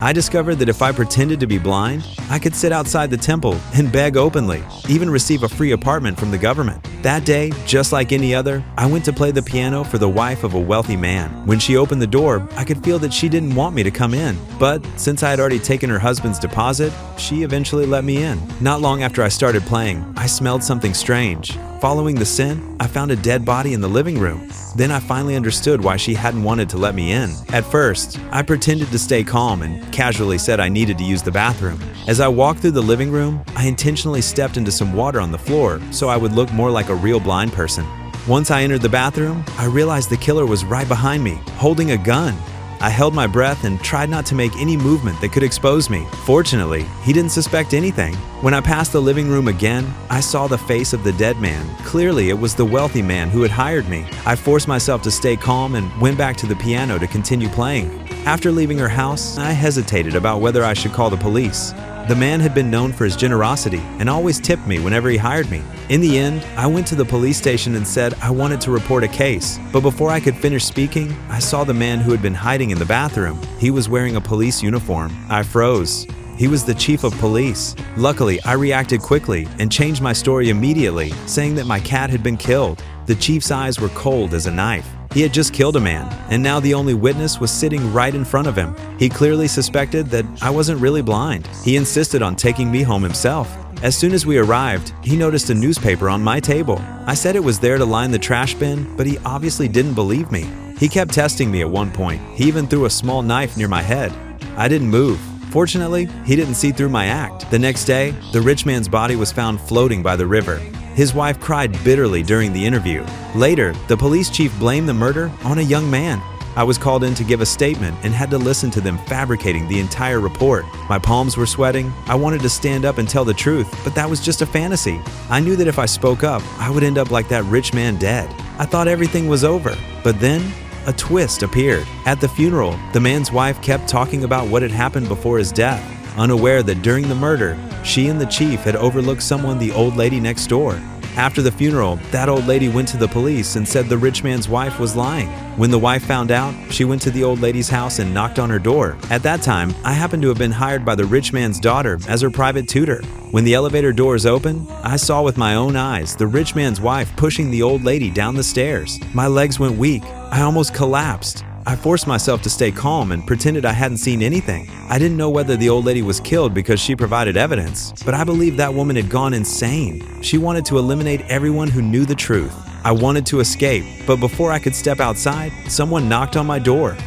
I discovered that if I pretended to be blind, I could sit outside the temple and beg openly, even receive a free apartment from the government. That day, just like any other, I went to play the piano for the wife of a wealthy man. When she opened the door, I could feel that she didn't want me to come in. But since I had already taken her husband's deposit, she eventually let me in. Not long after I started playing, I smelled something strange. Following the scent, I found a dead body in the living room. Then I finally understood why she hadn't wanted to let me in. At first, I pretended to stay calm and casually said I needed to use the bathroom. As I walked through the living room, I intentionally stepped into some water on the floor so I would look more like a real blind person. Once I entered the bathroom, I realized the killer was right behind me, holding a gun. I held my breath and tried not to make any movement that could expose me. Fortunately, he didn't suspect anything. When I passed the living room again, I saw the face of the dead man. Clearly, it was the wealthy man who had hired me. I forced myself to stay calm and went back to the piano to continue playing. After leaving her house, I hesitated about whether I should call the police. The man had been known for his generosity and always tipped me whenever he hired me. In the end, I went to the police station and said I wanted to report a case. But before I could finish speaking, I saw the man who had been hiding in the bathroom. He was wearing a police uniform. I froze. He was the chief of police. Luckily, I reacted quickly and changed my story immediately, saying that my cat had been killed. The chief's eyes were cold as a knife. He had just killed a man, and now the only witness was sitting right in front of him. He clearly suspected that I wasn't really blind. He insisted on taking me home himself. As soon as we arrived, he noticed a newspaper on my table. I said it was there to line the trash bin, but he obviously didn't believe me. He kept testing me at one point. He even threw a small knife near my head. I didn't move. Fortunately, he didn't see through my act. The next day, the rich man's body was found floating by the river. His wife cried bitterly during the interview. Later, the police chief blamed the murder on a young man. I was called in to give a statement and had to listen to them fabricating the entire report. My palms were sweating. I wanted to stand up and tell the truth, but that was just a fantasy. I knew that if I spoke up, I would end up like that rich man dead. I thought everything was over, but then a twist appeared. At the funeral, the man's wife kept talking about what had happened before his death, unaware that during the murder, she and the chief had overlooked someone, the old lady next door. After the funeral, that old lady went to the police and said the rich man's wife was lying. When the wife found out, she went to the old lady's house and knocked on her door. At that time, I happened to have been hired by the rich man's daughter as her private tutor. When the elevator doors opened, I saw with my own eyes the rich man's wife pushing the old lady down the stairs. My legs went weak. I almost collapsed. I forced myself to stay calm and pretended I hadn't seen anything. I didn't know whether the old lady was killed because she provided evidence, but I believed that woman had gone insane. She wanted to eliminate everyone who knew the truth. I wanted to escape, but before I could step outside, someone knocked on my door.